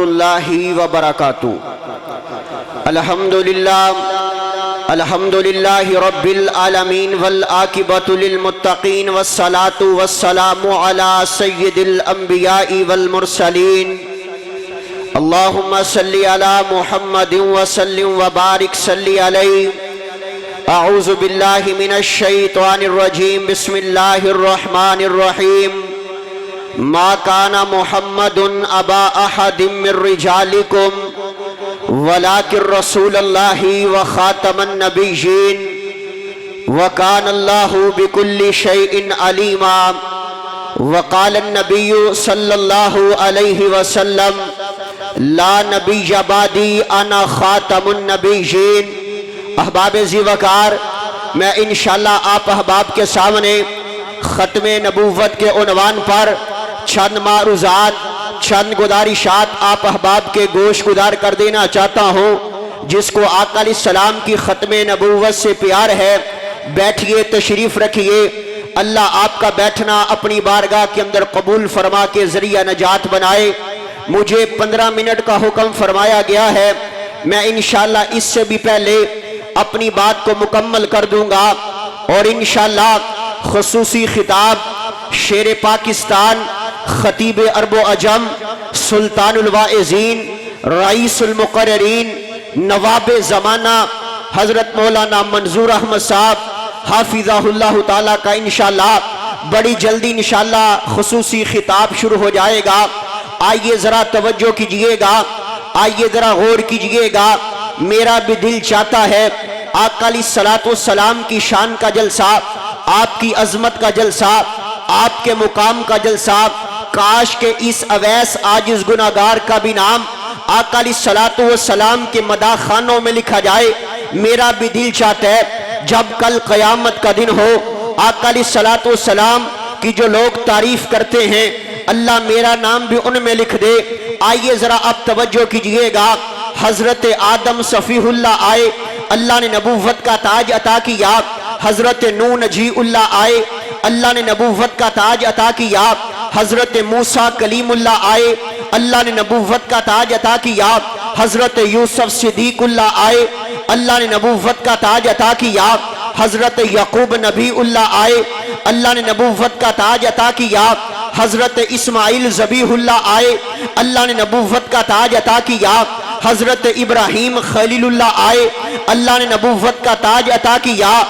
اللہ وبرکاتہ۔ الحمد للہ رب العالمین والعاقبۃ للمتقین والصلاة والسلام علی سید الانبیاء والمرسلین۔ اللہم صلی علی محمد وسلم وبارک صلی علیہ۔ اعوذ باللہ من الشیطان الرجیم، بسم اللہ الرحمن الرحیم۔ ما کان محمد ابا احد من رجالکم ولکن رسول اللہ وخاتم النبیین وکان اللہ بکل شیء علیما۔ وقال النبی صلی اللہ علیہ وسلم لا نبی بعدی انا خاتم النبیین۔ احباب ذی وقار، میں انشاءاللہ آپ احباب کے سامنے ختم نبوت کے عنوان پر چند معروضات، چند گزارشات آپ احباب کے گوش گزار کر دینا چاہتا ہوں۔ جس کو آقا علیہ السلام کی ختم نبوت سے پیار ہے، بیٹھئے، تشریف رکھئے۔ اللہ آپ کا بیٹھنا اپنی بارگاہ کے اندر قبول فرما کے ذریعہ نجات بنائے۔ مجھے 15 منٹ کا حکم فرمایا گیا ہے، میں انشاءاللہ اس سے بھی پہلے اپنی بات کو مکمل کر دوں گا، اور انشاءاللہ خصوصی خطاب شیر پاکستان، خطیب عرب و عجم، سلطان الواعظین، رئیس المقررین، نواب زمانہ حضرت مولانا منظور احمد صاحب حافظہ اللہ تعالیٰ کا انشاءاللہ بڑی جلدی انشاءاللہ خصوصی خطاب شروع ہو جائے گا۔ آئیے ذرا توجہ کیجئے گا، آئیے ذرا غور کیجئے گا۔ میرا بھی دل چاہتا ہے آقا علیہ السلام کی شان کا جلسہ، آپ کی عظمت کا جلسہ، آپ کے مقام کا جلسہ، کاش کہ اس اویس عاجز گناہگار کا بھی نام آقا علیہ السلام کے مداح خانوں میں لکھا جائے۔ میرا بھی دل چاہتا ہے جب کل قیامت کا دن ہو، آقا علیہ السلام کی جو لوگ تعریف کرتے ہیں، اللہ میرا نام بھی ان میں لکھ دے۔ آئیے ذرا آپ توجہ کیجئے گا۔ حضرت آدم صفیح اللہ آئے، اللہ نے نبوت کا تاج عطا کیا۔ حضرت نوح نجی اللہ آئے، اللہ نے نبوت کا تاج عطا کیا۔ حضرت موسیٰ کلیم اللہ آئے، اللہ نے نبوت کا تاج عطا کیا۔ حضرت یوسف صدیق اللہ آئے، اللہ نے نبوت کا تاج عطا کیا۔ حضرت یعقوب نبی اللہ آئے، اللہ نے نبوت کا تاج عطا کیا۔ حضرت اسماعیل ذبیح اللہ آئے، اللہ نے نبوت کا تاج عطا کیا۔ حضرت ابراہیم خلیل اللہ آئے، اللہ نے نبوت کا تاج عطا کیا۔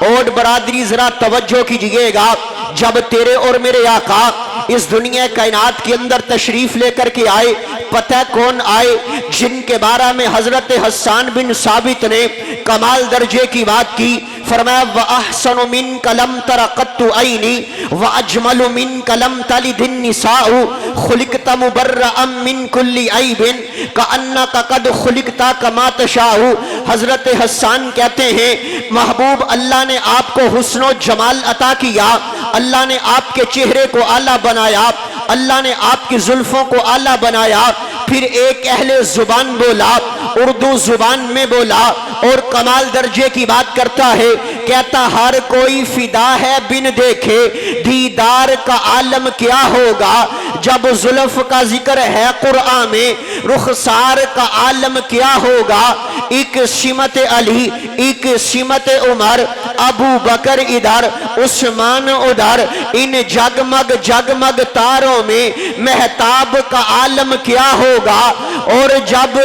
اور برادری ذرا توجہ کیجئے گا، جب تیرے اور میرے آقا اس دنیا کائنات کے اندر تشریف لے کر کے آئے، پتہ کون آئے؟ جن کے بارے میں حضرت حسان بن ثابت نے کمال درجے کی بات کی، فرمایا وَأَحْسَنُ مِنْكَ لَمْ تَرَ قَطُّ عَيْنِي وَأَجْمَلُ مِنْكَ لَمْ تَلِدِ النِّسَاءُ خُلِقْتَ مُبَرَّأً مِنْ كُلِّ عَيْبٍ كَأَنَّكَ قَدْ خُلِقْتَ كَمَا تَشَاءُ۔ حضرت حسان کہتے ہیں محبوب اللہ نے آپ کو حسن و جمال عطا کیا، اللہ نے آپ کے چہرے کو اعلیٰ بنایا، اللہ نے آپ کی زلفوں کو اعلیٰ بنایا۔ پھر ایک اہل زبان بولا، اردو زبان میں بولا، اور کمال درجے کی بات کرتا ہے، کہتا ہر کوئی فدا ہے بن دیکھے دیدار کا عالم کیا ہوگا۔ جب زلف کا ذکر ہے قرآن میں، رخسار کا عالم کیا ہوگا۔ ایک سمت علی، ایک سمت عمر، ابو بکر ادھر، عثمان ادھر، ان جگمگ جگمگ تاروں میں مہتاب کا عالم کیا ہوگا۔ اور جب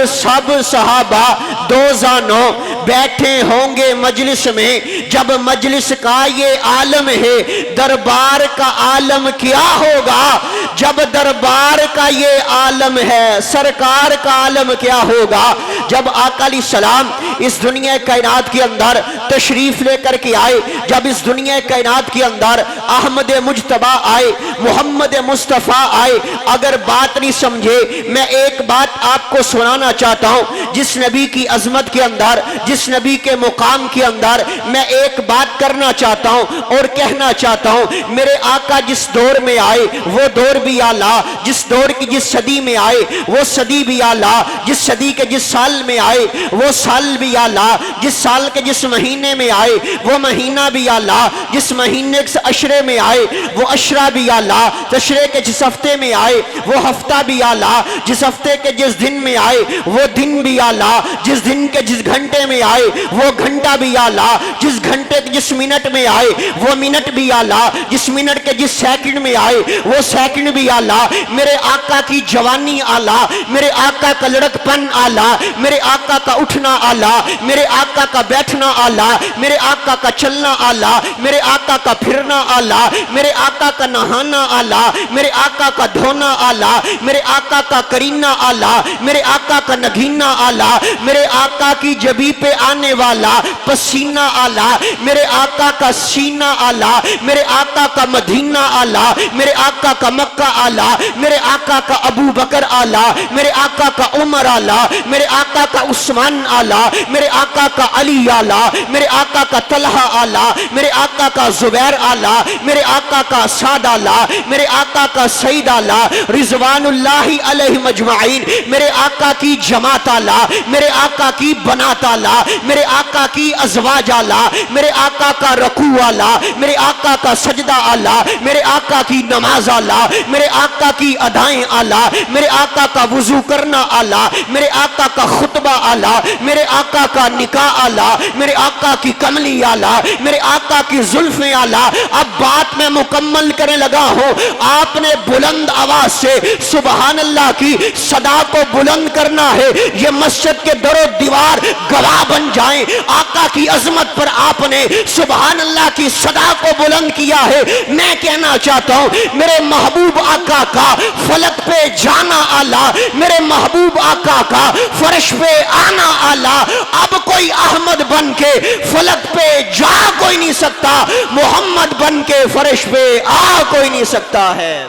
سب صحابہ دو زانوں بیٹھے ہوں گے مجلس میں، جب مجلس کا یہ عالم ہے، دربار کا عالم کیا ہوگا۔ جب دربار کا یہ عالم ہے، سرکار کا عالم کیا ہوگا۔ جب آقا علیہ السلام اس دنیا کائنات کے اندر تشریف لے کر کے آئے، جب اس دنیا کائنات کے اندر احمد مجتبی آئے، محمد مصطفیٰ آئے، اگر بات نہیں سمجھے، میں ایک بات آپ کو سنانا چاہتا ہوں۔ جس نبی کی عظمت کے اندر، جس نبی کے مقام کے اندر میں ایک بات کرنا چاہتا ہوں اور کہنا چاہتا ہوں، میرے آقا جس دور میں آئے وہ دور بھی اعلیٰ جس دور کی جس صدی میں آئے وہ صدی بھی اعلیٰ جس صدی کے جس سال میں آئے وہ سال بھی اعلیٰ جس سال کے جس مہینے میں آئے وہ مہینہ بھی اعلیٰ جس مہینے کے عشرے میں آئے وہ عشرہ بھی اعلیٰ عشرے کے جس ہفتے میں آئے وہ ہفتہ بھی اعلیٰ جس ہفتے کے جس دن میں آئے وہ دن بھی اعلیٰ جس دن کے جس گھنٹے میں آئے وہ گھنٹہ بھی اعلیٰ جس گھنٹے کے جس منٹ میں آئے وہ منٹ بھی اعلیٰ جس منٹ کے جس سیکنڈ میں آئے وہ سیکنڈ بھی اعلیٰ میرے آقا کی جوانی اعلیٰ میرے آقا کا لڑکپن اعلیٰ میرے آقا کا اٹھنا اعلیٰ میرے آقا کا بیٹھنا اعلیٰ میرے آقا کا چلنا اعلیٰ میرے آقا کا پھرنا اعلیٰ میرے آقا کا نہانا اعلیٰ میرے آقا کا دھونا اعلیٰ میرے آقا کا کرینہ اعلیٰ میرے آقا کا نگینہ اعلیٰ میرے آقا کی جبی پہ آنے والا پسینہ اعلیٰ میرے آقا کا سینہ اعلیٰ میرے آقا کا مدینہ اعلیٰ میرے آقا کا مکہ اعلیٰ میرے آقا کا ابو بکر اعلیٰ میرے آقا کا عمر اعلیٰ میرے آقا کا عثمان اعلیٰ میرے آقا کا علی اعلیٰ میرے آقا کا طلحہ اعلیٰ میرے آقا کا زبیر اعلیٰ میرے آقا کا سعد اعلیٰ میرے آقا کا سعید اعلیٰ رضوان اللہ علیہ مجمعین میرے آقا کی جماعت اعلیٰ میرے آقا کی بنات اعلیٰ میرے آقا کی ازواج اعلیٰ میرے آقا کا رکوع اعلیٰ میرے آقا کا سجدہ اعلیٰ میرے آقا کی نماز اعلیٰ میرے آقا کی ادائیں اعلیٰ میرے آقا کا وضو کرنا اعلیٰ میرے آقا کا خطبہ اعلیٰ میرے آقا کا نکاح اعلیٰ میرے آقا کی کملی اعلیٰ میرے آقا کی زلفیں اعلیٰ اب بات میں مکمل کرنے لگا ہوں آپ نے بلند آواز سے سبحان اللہ کی صدا کو بلند کرنا ہے یہ مسجد کے در و دیوار گواہ بن جائیں آقا کی عظمت پر آپ نے سبحان اللہ کی صدا کو بلند کیا ہے میں کہنا چاہتا ہوں میرے محبوب آقا کا فلک پہ جانا اعلیٰ میرے محبوب آقا کا فرش پہ آنا اعلیٰ اب کوئی احمد بن کے فلک پہ جا کوئی نہیں سکتا محمد بن کے فرش پہ آ کوئی نہیں سکتا ہے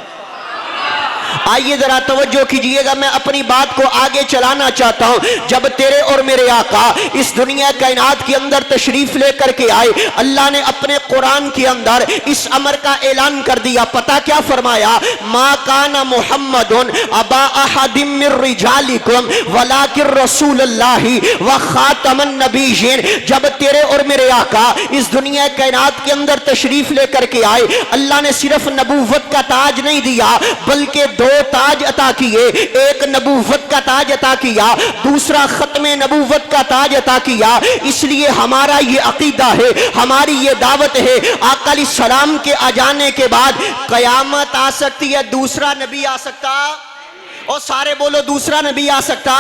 آئیے ذرا توجہ کیجئے گا میں اپنی بات کو آگے چلانا چاہتا ہوں جب تیرے اور میرے آقا اس دنیا کائنات کے اندر تشریف لے کر کے آئے اللہ نے اپنے قرآن کے اندر اس امر کا اعلان کر دیا پتہ کیا فرمایا ما کان محمد ابا احد من رجالکم ولکن رسول اللہ وخاتم النبیین جب تیرے اور میرے آقا اس دنیا کائنات کے اندر تشریف لے کر کے آئے اللہ نے صرف نبوت کا تاج نہیں دیا بلکہ دو تاج عطا کیے ایک نبوت کا تاج عطا کیا دوسرا ختم نبوت کا تاج عطا کیا اس لیے ہمارا یہ عقیدہ ہے ہماری یہ دعوت ہے آقا علیہ السلام کے آ جانے کے بعد قیامت آ سکتی ہے دوسرا نبی آ سکتا اور سارے بولو دوسرا نبی آ سکتا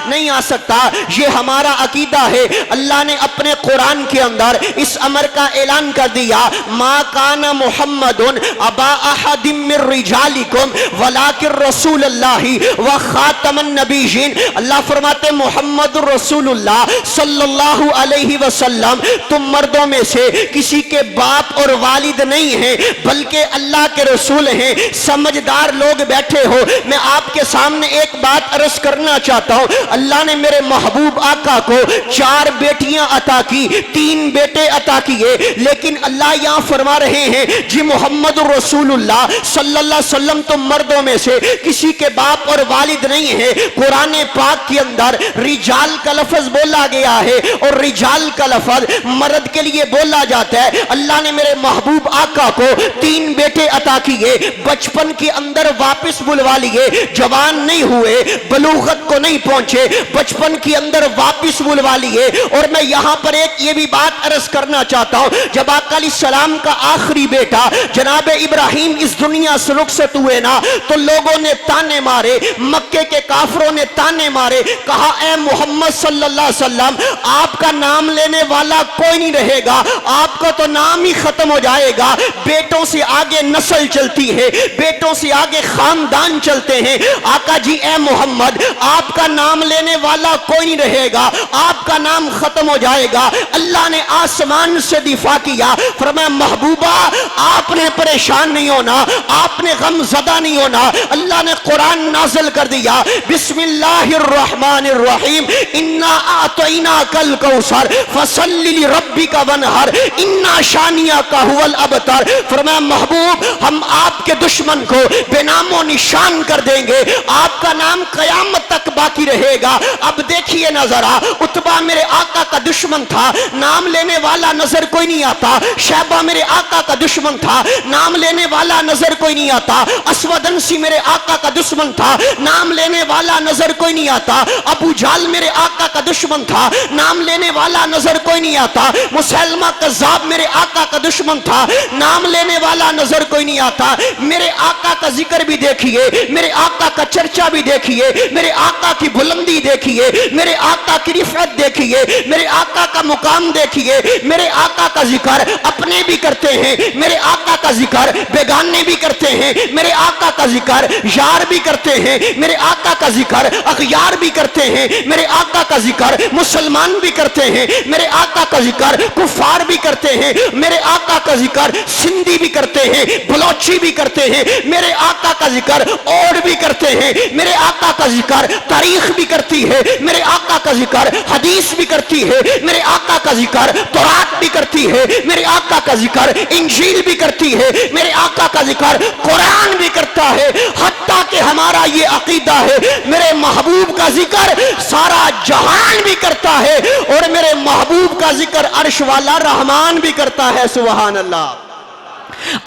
نہیں آ سکتا یہ ہمارا عقیدہ ہے اللہ نے اپنے قرآن کے اندر اس امر کا اعلان کر دیا ما کان محمد ابا احد من رجالکم ولکن رسول اللہ وخاتم النبیین اللہ فرماتے محمد رسول اللہ صلی اللہ علیہ وسلم تم مردوں میں سے کسی کے باپ اور والد نہیں ہیں بلکہ اللہ کے رسول ہیں سمجھدار لوگ بیٹھے ہو میں آپ کے سامنے ایک بات عرض کرنا چاہتا ہوں اللہ نے میرے محبوب آقا کو 4 بیٹیاں عطا کی 3 بیٹے عطا کیے لیکن اللہ یہاں فرما رہے ہیں جی محمد رسول اللہ صلی اللہ علیہ وسلم تم مردوں میں سے کسی کے باپ اور والد نہیں ہے قرآن پاک کے اندر رجال کا لفظ بولا گیا ہے اور رجال کا لفظ مرد کے لیے بولا جاتا ہے اللہ نے میرے محبوب آقا کو 3 بیٹے عطا کیے بچپن کے اندر واپس بلوا لیے جوان نہیں ہوئے بلوغت کو نہیں پہنچے بچپن کے اندر واپس بلوا لیے اور میں یہاں پر ایک یہ بھی بات عرض کرنا چاہتا ہوں جب آقا علیہ السلام کا آخری بیٹا جناب ابراہیم اس دنیا سے رخصت ہوئے نا تو لوگوں نے تانے مارے مکے کے کافروں نے تانے مارے کہا اے محمد صلی اللہ علیہ وسلم آپ کا نام لینے والا کوئی نہیں رہے گا آپ کا تو نام ہی ختم ہو جائے گا بیٹوں سے آگے نسل چلتی ہے بیٹوں سے آگے خاندان چلتے ہیں آقا جی اے محمد آپ کا نام لینے والا کوئی نہیں رہے گا، آپ کا نام ختم ہو جائے گا۔ اللہ نے آسمان سے دفاع کیا، فرمایا محبوبہ آپ نے پریشان نہیں ہونا، آپ نے غم زدہ نہیں ہونا۔ اللہ نے قرآن نازل کر دیا، بسم اللہ الرحمن الرحیم، انا اعطیناک الکوثر فصل لربک وانحر انا شانئک هو الابتر۔ فرمایا محبوب ہم آپ کے دشمن کو بے نام و نشان کر دیں گے، آپ کا نام قیامت تک باقی رہے گا۔ اب دیکھیے نظرہ، عتبہ میرے آقا کا دشمن تھا، نام لینے والا نظر کوئی نہیں آتا۔ شیبہ میرے آقا کا دشمن تھا، نام لینے والا نظر کوئی نہیں آتا۔ اسود انسی میرے آقا کا دشمن تھا، نام لینے والا نظر کوئی نہیں آتا۔ ابو جہل میرے آقا کا دشمن تھا، نام لینے والا نظر کوئی نہیں آتا۔ مسلمہ کذاب میرے آقا کا دشمن تھا، نام لینے والا نظر کوئی نہیں آتا۔ میرے آقا کا ذکر بھی دیکھیے، میرے آقا کا چرچا بھی دیکھیے، میرے آقا کی بلندی دیکھیے، میرے آقا کی رفعت دیکھیے، میرے آقا کا مقام دیکھیے۔ میرے آقا کا ذکر اپنے بھی کرتے ہیں، میرے آقا کا ذکر بیگانے بھی کرتے ہیں، میرے آقا کا ذکر یار بھی کرتے ہیں، میرے آقا کا ذکر اغیار بھی کرتے ہیں، میرے آقا کا ذکر مسلمان بھی کرتے ہیں، میرے آقا کا ذکر کفار بھی کرتے ہیں، میرے آقا کا ذکر سندھی بھی کرتے ہیں، بلوچی بھی کرتے ہیں، میرے آقا کا ذکر اوڑ بھی کرتے ہیں، میرے آقا کا ذکر تاریخ بھی کرتی ہے، میرے آقا کا ذکر حدیث بھی کرتی ہے، میرے آقا کا ذکر تورات بھی کرتی ہے، میرے آقا کا ذکر انجیل بھی کرتی ہے، میرے آقا کا ذکر قرآن بھی کرتا ہے۔ حتیٰ کہ ہمارا یہ عقیدہ ہے میرے محبوب کا ذکر سارا جہان بھی کرتا ہے، اور میرے محبوب کا ذکر عرش والا رحمان بھی کرتا ہے۔ سبحان اللہ۔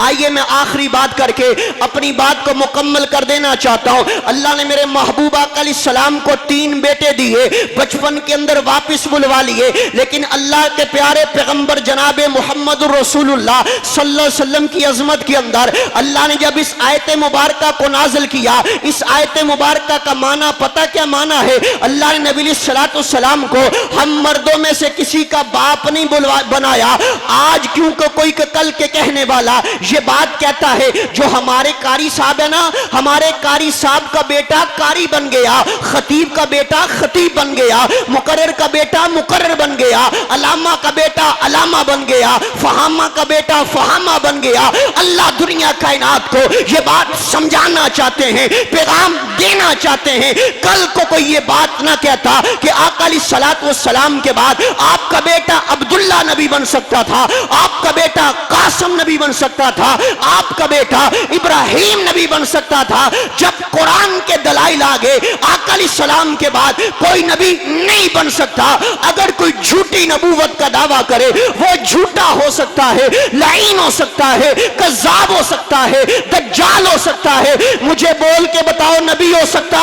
آئیے میں آخری بات کر کے اپنی بات کو مکمل کر دینا چاہتا ہوں۔ اللہ نے میرے محبوب آقا علیہ السلام کو 3 بیٹے دیے، بچپن کے اندر واپس بلوا لیے، لیکن اللہ کے پیارے پیغمبر جناب محمد رسول اللہ صلی اللہ علیہ وسلم کی عظمت کے اندر اللہ نے جب اس آیت مبارکہ کو نازل کیا، اس آیت مبارکہ کا معنی پتہ کیا معنی ہے؟ اللہ نے نبی علیہ السلام کو ہم مردوں میں سے کسی کا باپ نہیں بنایا۔ آج کیونکہ کوئی کل کے کہنے والا یہ بات کہتا ہے، جو ہمارے قاری صاحب ہے نا، ہمارے قاری صاحب کا بیٹا قاری بن گیا، خطیب کا بیٹا خطیب بن گیا، مقرر کا بیٹا مقرر بن گیا، علامہ کا بیٹا علامہ بن گیا، فہامہ کا بیٹا فہامہ بن گیا۔ اللہ دنیا کائنات کو یہ بات سمجھانا چاہتے ہیں، پیغام دینا چاہتے ہیں۔ کل کو کوئی یہ بات نہ کہتا کہ آقا علیہ السلام کے بعد آپ کا بیٹا عبداللہ نبی بن سکتا تھا، آپ کا بیٹا قاسم نبی بن سکتا تھا، آپ کا بیٹا ابراہیم نبی بن سکتا تھا۔ جب قرآن کے دلائل آگے آقا علیہ السلام کے بعد کوئی نبی نہیں بن سکتا۔ اگر کوئی جھوٹی نبوت کا دعویٰ کرے وہ جھوٹا ہو سکتا ہے، لعین ہو سکتا ہے، کذاب ہو سکتا ہے، دجال ہو سکتا ہے۔ مجھے بول کے بتاؤ نبی ہو سکتا؟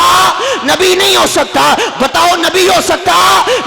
نبی نہیں ہو سکتا۔ بتاؤ نبی ہو سکتا؟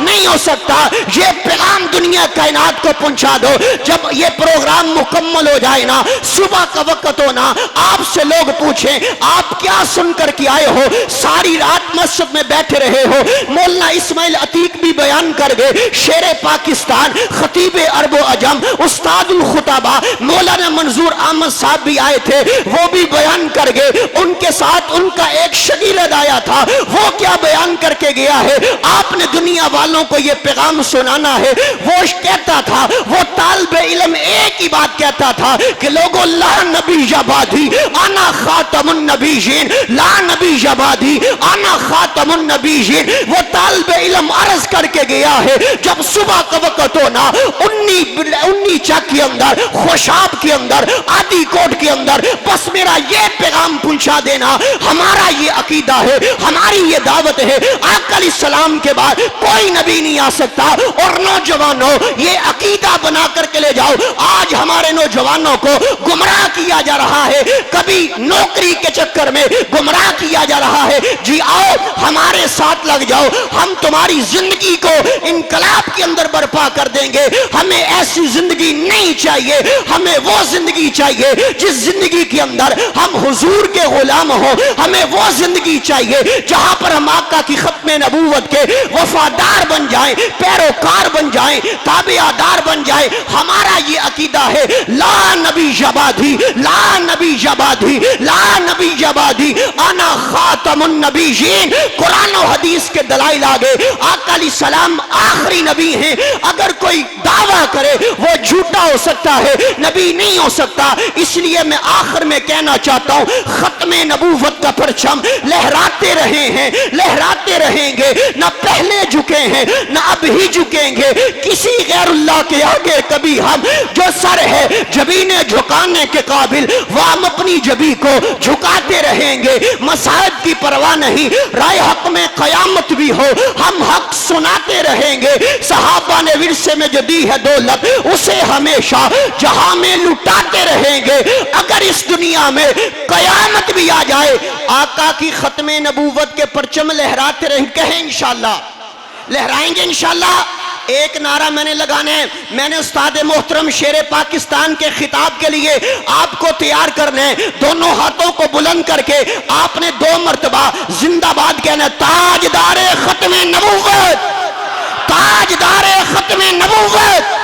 نہیں ہو سکتا۔ یہ پیغام دنیا کائنات کو پہنچا دو۔ جب یہ پروگرام مکمل ہو جائے نا، صبح کا وقت ہونا، آپ سے لوگ پوچھیں آپ کیا سن کر کے آئے ہو؟ ساری رات مسجد میں بیٹھے رہے ہو۔ مولانا اسماعیل عتیق بھی بیان کر گئے، شیر پاکستان، خطیب عرب و عجم، استاد الخطبہ مولانا منظور احمد صاحب بھی آئے تھے، وہ بھی بیان کر گئے۔ ان کے ساتھ ان کا ایک شاگرد آیا تھا، وہ کیا بیان کر کے گیا ہے؟ آپ نے دنیا والوں کو یہ پیغام سنانا ہے۔ وہ کہتا تھا، وہ طالب علم ایک ہی بات کہتا تھا کہ لوگو لا نبی بعدی انا خاتم النبیین، لا نبی بعدی انا خاتم النبیین۔ وہ طالب علم عرض کر کے گیا ہے، جب صبح کا وقت ہونا، انی چک کے اندر، خوشاب کے اندر، آدی کوٹ کے اندر، بس میرا یہ پیغام پہنچا دینا۔ ہمارا یہ عقیدہ ہے، ہماری یہ دعوت ہے، آقا علیہ السلام کے بعد کوئی نبی نہیں آ سکتا۔ اور نوجوانوں یہ عقیدہ بنا کر کے لے جاؤ۔ آج ہمارے نوجوانوں کو گمراہ کیا جا رہا ہے، کبھی نوکری کے چکر میں گمراہ کیا جا رہا ہے۔ جی آؤ ہمارے ساتھ لگ جاؤ، ہم تمہاری زندگی کو انقلاب کے اندر برپا کر دیں گے۔ ہمیں ایسی زندگی نہیں چاہیے، ہمیں وہ زندگی چاہیے جس زندگی کے اندر ہم حضور کے غلام ہوں۔ ہمیں وہ زندگی چاہیے گے جہاں پر ہم آقا کی ختم نبوت کے وفادار بن جائیں، پیروکار بن جائیں، تابعدار بن جائیں۔ ہمارا یہ عقیدہ ہے، لا نبی بعدی، لا نبی بعدی، لا نبی بعدی، انا خاتم النبیین۔ قرآن و حدیث کے دلائل آگے، آقا علیہ السلام آخری نبی ہیں۔ اگر کوئی دعویٰ کرے وہ جھوٹا ہو سکتا ہے، نبی نہیں ہو سکتا۔ اس لیے میں آخر میں کہنا چاہتا ہوں، ختم نبوت کا پرچم لہراتے رہے ہیں، لہراتے رہیں گے، نہ پہلے جھکے ہیں نہ اب ہی جھکیں گے کسی غیر اللہ کے آگے کبھی۔ ہم جو سر ہے جبین جھکانے کے قابل، وہ ہم اپنی جبی کو جھکاتے رہیں گے، مسائب کی پرواہ نہیں۔ رائے حق میں قیامت بھی ہو ہم حق سناتے رہیں گے۔ صحابہ نے ورثے میں جو دی ہے دولت، اسے ہمیشہ جہاں میں لٹاتے رہیں گے۔ اگر اس دنیا میں قیامت بھی آ جائے، آقا کی ختم نبوت کے پرچم لہراتے رہیں، کہیں انشاءاللہ لہرائیں گے انشاءاللہ۔ ایک نعرہ میں نے لگانا ہے، میں نے استاد محترم شیر پاکستان کے خطاب کے لیے آپ کو تیار کرنا ہے۔ دونوں ہاتھوں کو بلند کر کے آپ نے 2 مرتبہ زندہ باد کہنا ہے، تاجدار ختم نبوت، تاجدار ختم نبوت۔